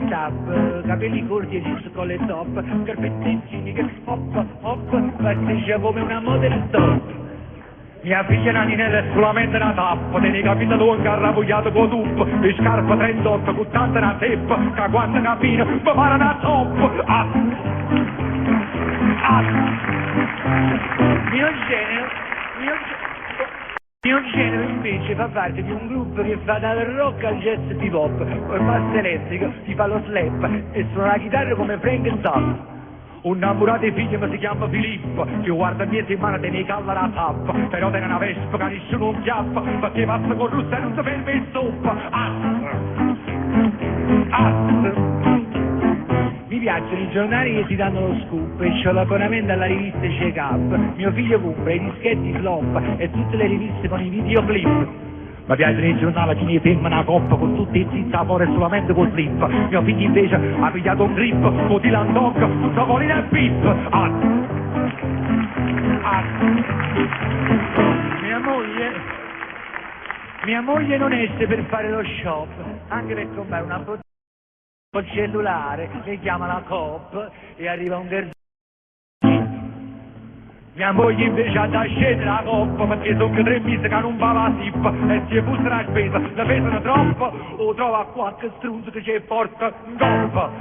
tap, capelli corti e jeans con le top, carpetteggini che hop, pasticcia come una model top. Mia figlia Naninella è solamente una tappa, te ne capita tu anche arrabbiato con tuppo, le scarpe 38 con tanta una teppa, che quando capina mi pare una top. Mio genere invece fa parte di un gruppo che fa dal rock al jazz hip hop, col basso elettrico, ti fa lo slap e suona la chitarra come Frank Zappa. Un innamorato figlio mi si chiama Filippo, che guarda mia settimana te ne calla la tappa, però te ne una vespa che nessuno non chiappa, perché passa con russa e non si ferma in zuppa. Mi piacciono i giornali che ti danno lo scoop e c'ho l'abbonamento alla rivista Check Up. Mio figlio compra i dischetti flop e tutte le riviste con i videoclip. Mi piacciono i giornali che mi ferma una coppa con tutti i zizzapori solamente col flip. Mio figlio invece ha pigliato un grip con Dylan Dog, tutto con il pip. Mia moglie non esce per fare lo shop, anche per comprare una bottiglia col cellulare, che chiama la Coop e arriva un garzino. Mia moglie invece ha da scendere la Coop perché sono che 3 mesi che non va la sip e si bussa la spesa, la pesano troppo o trova qualche struzzo che ci porta in coppa.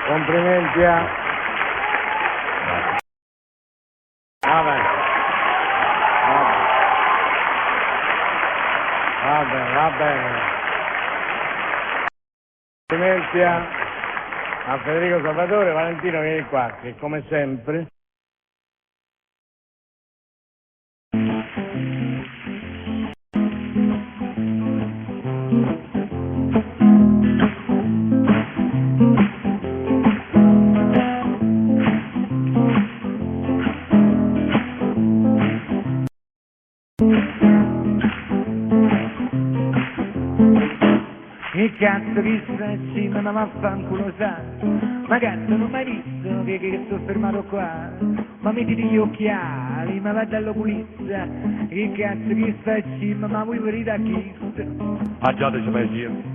Complimenti a... Va bene. Complimenti a Federico Salvatore. Valentino, vieni qua, che come sempre... Che cazzo che stracci, ma vaffanculo sa, ma cazzo non mai visto che sto fermato qua, ma mettiti gli occhiali, ma va dall'oculista, che cazzo che stracci, ma vuoi venire da chi? Aggiateci pensiero.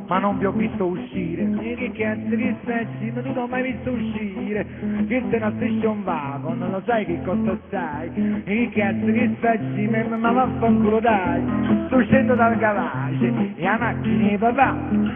Ma non vi ho visto uscire, che cazzo che stracci, ma tu non ho mai visto uscire, che sei una station wagon, non lo sai che cosa stai, che cazzo che stracci, ma vaffanculo dai, sto scendendo dal garage, e la macchina di papà,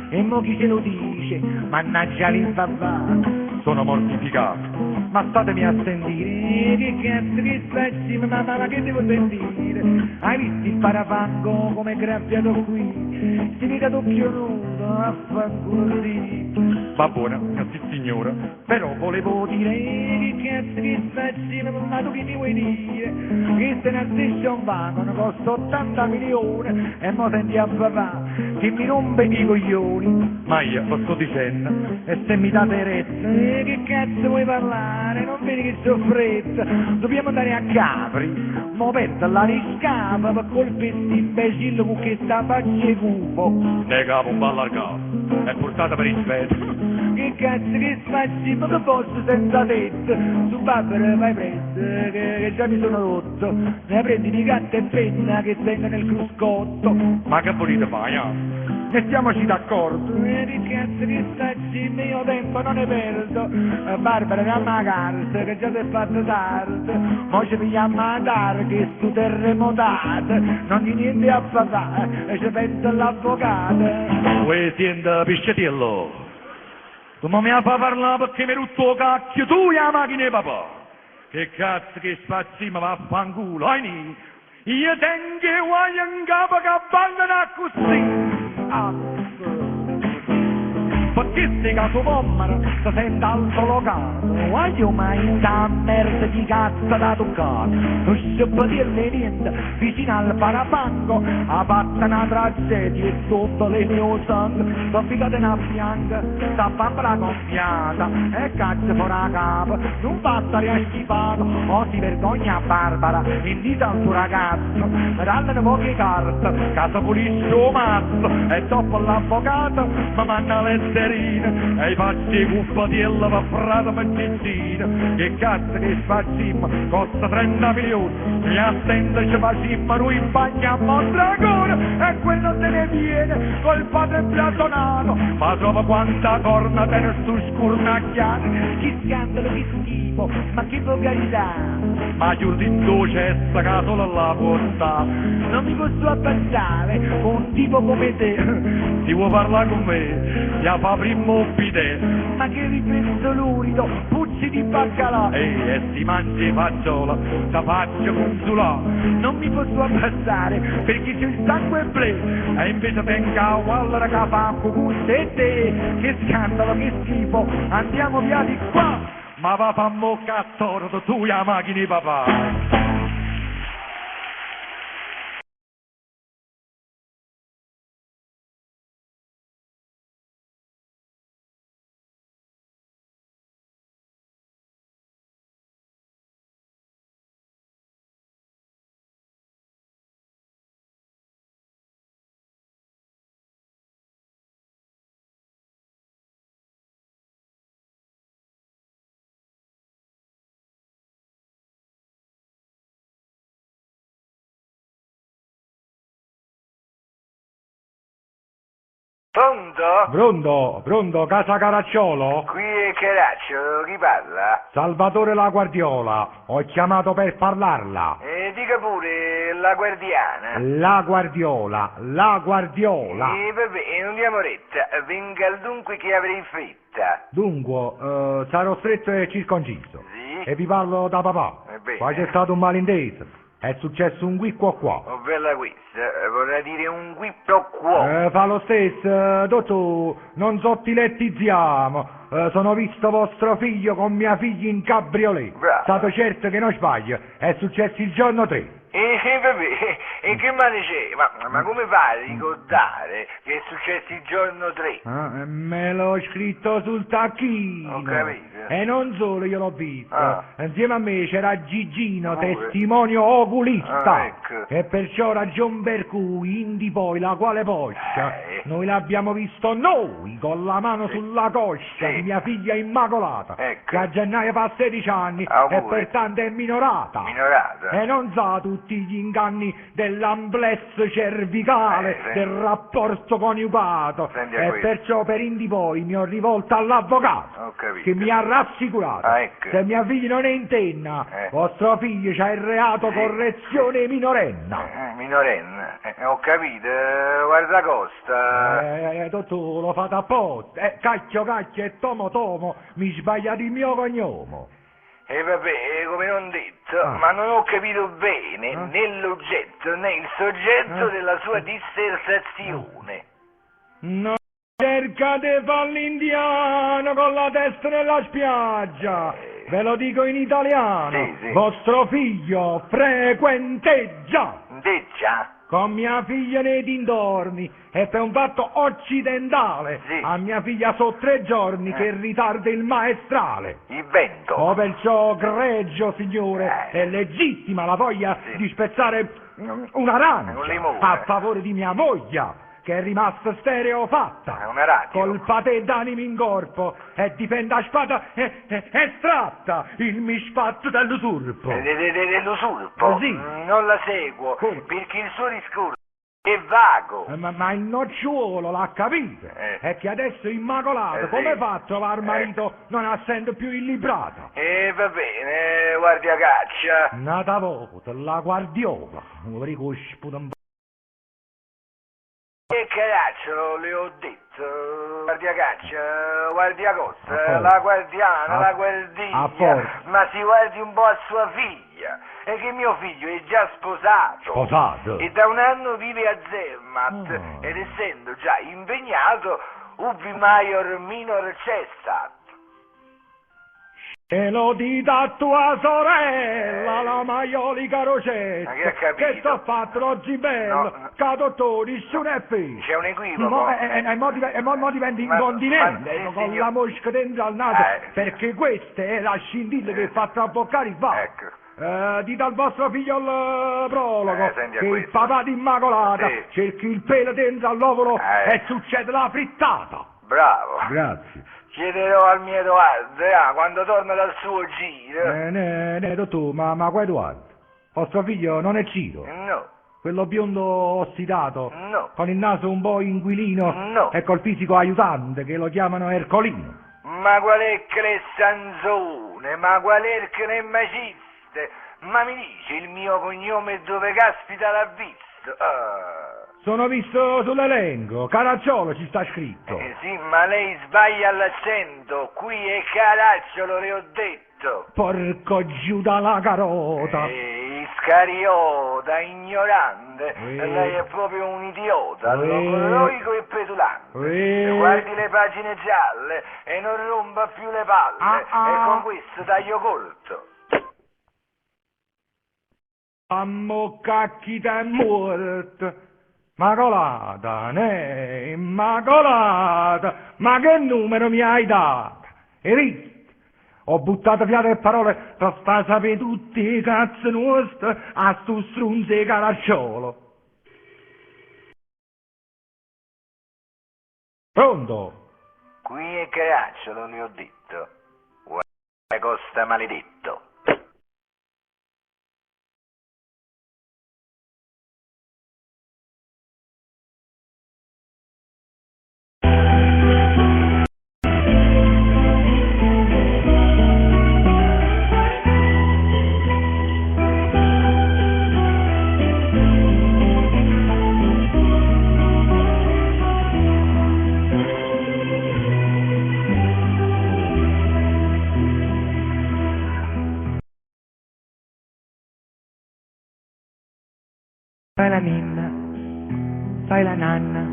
e mo chi ce lo dice, mannaggia il papà. Sono mortificato. Ma statemi a sentire, che cazzo che stracci, ma che devo sentire? Hai visto il parafango come è graffiato qui? Si vede ad occhio nudo, affanculo sì. Va buona, sì signora. Però volevo dire, che cazzo che stracci, ma tu che mi vuoi dire? Che se ne station wagon costa 80 milioni e mo senti a papà che mi rompe i coglioni. Ma io lo sto dicendo. E se mi date retta, che cazzo vuoi parlare? Non vedi che c'ho fretta? Dobbiamo andare a Capri, mo perdo la riscapa per colpire imbecille con questa faccia cupo. Ne capo un po' allargato, è portata per rispetto. Che cazzo che facci, ma che posso senza tetto? Su Barbara vai presto, che già mi sono rotto. Ne prendi di carta e penna che tengo nel cruscotto. Ma che volete fare? Mettiamoci d'accordo. Che cazzo che facci, il mio tempo non ne perdo. Barbara dammi la carta che già si è fatto tardi. Mo ci pigliamo a targhe su terremotate. Non di niente a papà, ci pensa l'avvocato. Uè, senta, pisciatello. Tu non mi fa parlare perché mi hai rotto cacchio tu la macchina di papà. Che cazzo che spazzi, ma vaffanculo, hai? Io tengo guai in capo che abbandona così. Perché se caso pommara si sente al solo caso, voglio mai sta merda di cazzo da toccare, non si può dirne niente, vicino al parafango, a parte una tragedia e sotto le mie sangue, sto ficata una bianca, sta bambola gonfiata, e cazzo fuori a capo, non basta riascipato, o si vergogna Barbara, invita al suo ragazzo, dallene poche carte, caso pulisce un mazzo, e dopo l'avvocato, mi manna lettere Caterina, e i pazzi cuppatiella per frata per benzina, che cazzo che spazzimma, costa 30 milioni, mi attendo ci facimmo, noi in bagno a Mondragone, e quello se ne viene col padre blatonato, ma trova quanta corna per stu scurnacchiato, chi scandalo, chi schifo, ma che volgarità, ma chiudi in docessa che solo la porta, non mi posso abbassare con un tipo come te, ti vuoi parlare con me, ti fa prima ospite, ma che riflesso lurido, puzzi di baccalà, e si mangi faggiola, da faccio consulà, non mi posso abbassare perché c'è il sangue ble, e invece tenga a wallera che fa con te e te, che scandalo, che schifo, andiamo via di qua, ma va fa mocca a torto, tu la macchina papà. Pronto? Pronto, Casa Caracciolo? Qui è Caracciolo, chi parla? Salvatore La Guardiola, ho chiamato per parlarla. Dica pure, la guardiana. La Guardiola, La Guardiola. Vabbè, non diamo retta, venga al dunque che avrei in fretta. Dunque, sarò stretto e circonciso. Sì? E vi parlo da papà. Ebbene. Qua c'è stato un malinteso. È successo un qui qua. Oh, bella questa, vorrà dire un qui pro quo. Fa lo stesso, dottor, non sottilettizziamo. Sono visto vostro figlio con mia figlia in cabriolet. Bravo. Stato certo che non sbaglio, è successo il giorno 3. Vabbè, e che male c'è? Ma come fa a ricordare che è successo il giorno 3? Me l'ho scritto sul tacchino. Ho capito. E non solo, io l'ho visto. Ah. Insieme a me c'era Gigino, Pure. testimonio oculista. Ah, ecco. E perciò ragion per cui, indi poi la quale poscia, noi l'abbiamo visto noi, con la mano sulla coscia, Sì. di mia figlia immacolata, Ecco. che a gennaio fa 16 anni Auguri. e pertanto è minorata. Minorata? E non sa tutti gli inganni dell'amplesso cervicale, Senti. del rapporto coniugato. Senti a E questo. perciò per indi poi mi ho rivolto all'avvocato, Ho capito. che mi ha rassicurato. Ah, ecco. Se mia figlia non è in tenna, vostro figlio c'ha il reato Sì. correzione minorenna. Minorenne, ho capito, guarda costa. Dottore, lo fate apposta. Cacchio e tomo, mi sbagliate il mio cognome. E vabbè, come non detto, Ah. ma non ho capito bene Ah. né l'oggetto né il soggetto Ah. della sua dissertazione. Non cercate fallindiano con la testa nella spiaggia. Ve lo dico in italiano. Sì. Vostro figlio frequenteggia Deggia? con mia figlia nei dintorni e per un fatto occidentale Sì. a mia figlia so 3 giorni che ritarda il maestrale. Il vento? Oh, perciò greggio, signore, è legittima la voglia Sì. di spezzare Un un'arancia limone. a favore di mia moglie, che è rimasta stereofatta, Una radio? col patè d'animo in corpo, e difende a spada estratta il misfatto dell'usurpo. Dell'usurpo? Sì. Non la seguo, Come? perché il suo discorso è vago. Ma il nocciuolo l'ha capito, è che adesso Immacolata Sì. come fa a trovare marito non essendo più illibrata? E va bene, guardia caccia. Nata volta, la guardiola, un ricosputo un Che cazzo le ho detto? Guardia caccia, guardia A costa, forza. la guardiana, A- la a guardiglia, forza. ma si guardi un po' a sua figlia, è che mio figlio è già sposato. Sposato? E da un anno vive a Zermatt, Ah. ed essendo già impegnato, ubi maior minor cessat. E lo dite a tua sorella, la maiolica Rosetta, Ma che ha capito? che sto fatto oggi bello, No. che dottore, nessuno è fesso. C'è un equivoco. E mo diventa Ma- incontinente, ma- sì, con signor. la mosca dentro al naso, Sì. perché questa è la scintilla che fa traboccare il vaso. Ecco. Dite al vostro figlio il prologo, senti a che il questo. papà di Immacolata Sì. cerchi il pelo dentro all'ovolo Eh. e succede la frittata. Bravo. Grazie. Chiederò al mio Edoardo, quando torna dal suo giro. Dottore, ma qua Edoardo? Vostro figlio non è Ciro? No, Quello biondo ossidato? no, Con il naso un po' inquilino? No. E col fisico aiutante, che lo chiamano Ercolino? ma qual è che le Sanzone, ma qual è che ne maciste? Ma mi dici il mio cognome e dove caspita l'ha visto? Sono visto sull'elenco, Caracciolo ci sta scritto. Sì, ma lei sbaglia l'accento, qui è Caracciolo, le ho detto. Porco giù dalla carota. Iscariota, ignorante, lei è proprio un idiota, logoroico e petulante. Guardi le pagine gialle e non rompa più le palle, e con questo taglio corto. Ammocacchi te morto. Immacolata, Immacolata, ma che numero mi hai dato? Hai visto? Ho buttato via le parole per sta sapere tutti i cazzi nostri a stu strunzi di Caracciolo. Pronto? Qui è Caracciolo, le ho detto. Guarda costa maledetto. Fai la ninna, fai la nanna,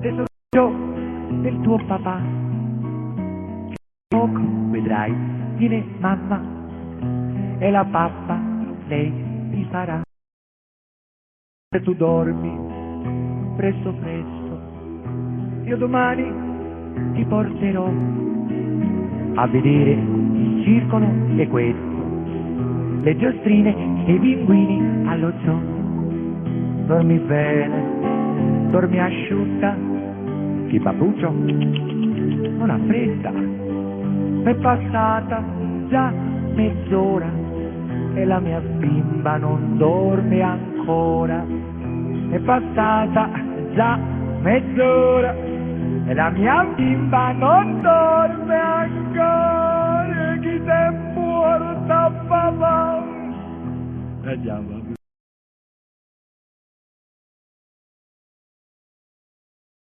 tesoro del tuo papà. Poco vedrai, viene mamma e la pappa lei ti farà. Se tu dormi presto presto, io domani ti porterò a vedere il circolo e questo, le giostrine e i pinguini allo zoo. Dormi bene, dormi asciutta, chi babbuccio non ha fretta, è passata già mezz'ora e la mia bimba non dorme ancora, è passata già mezz'ora e la mia bimba non dorme ancora, chi t'è morta papà? Andiamo.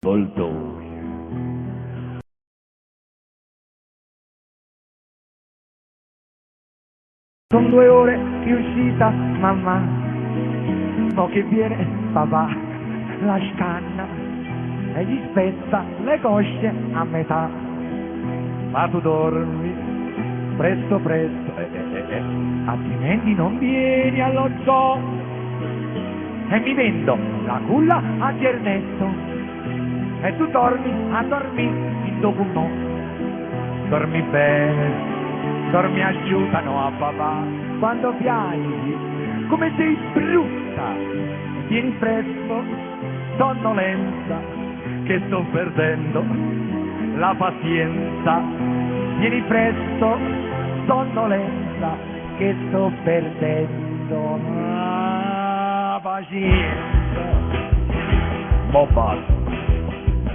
Voltoi. Sono 2 ore di uscita, mamma, mo che viene papà, la scanna e gli spezza le cosce a metà. Ma tu dormi presto presto, altrimenti non vieni allo zoo e mi vendo la culla a Tiernetto. E tu dormi a dormire in dopo un po'. Dormi bene, dormi aiutano a papà. Quando piangi, come sei brutta, vieni presto, sonnolenza, che sto perdendo la pazienza. Vieni presto, sonnolenza, che sto perdendo la pazienza. Mo basta.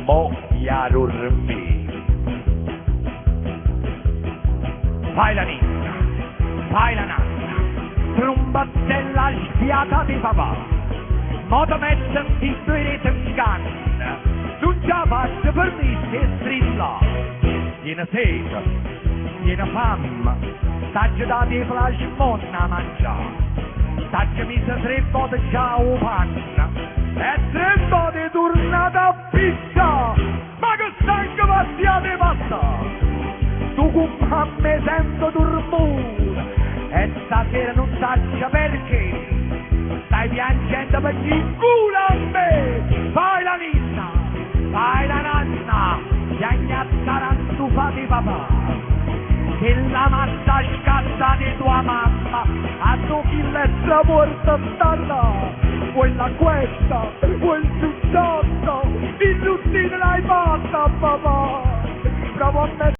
Mo a dormire. Fai la ninna, fai la nanna, trombattella sfiata di papà. Mo ti metto in spirito in canna, tu già faccio per me che strilla. Tiene sete, tiene fame, t'aggi dati flash monna mangiare. T'aggi mise 3 volte già o panna, e 3 volte tornata a pizza. Ma che stanco passia di pasta, tu con me sento dormire e stasera non saccia perché stai piangendo per il culo a me. Fai la ninna, fai la nanna, piagnazzare stufa di papà, che la mazza scatta di tua mamma a tu chi l'essere morto sta là. Quella questa, quel successo, il giustino l'hai fatta, papà! Provo a mettere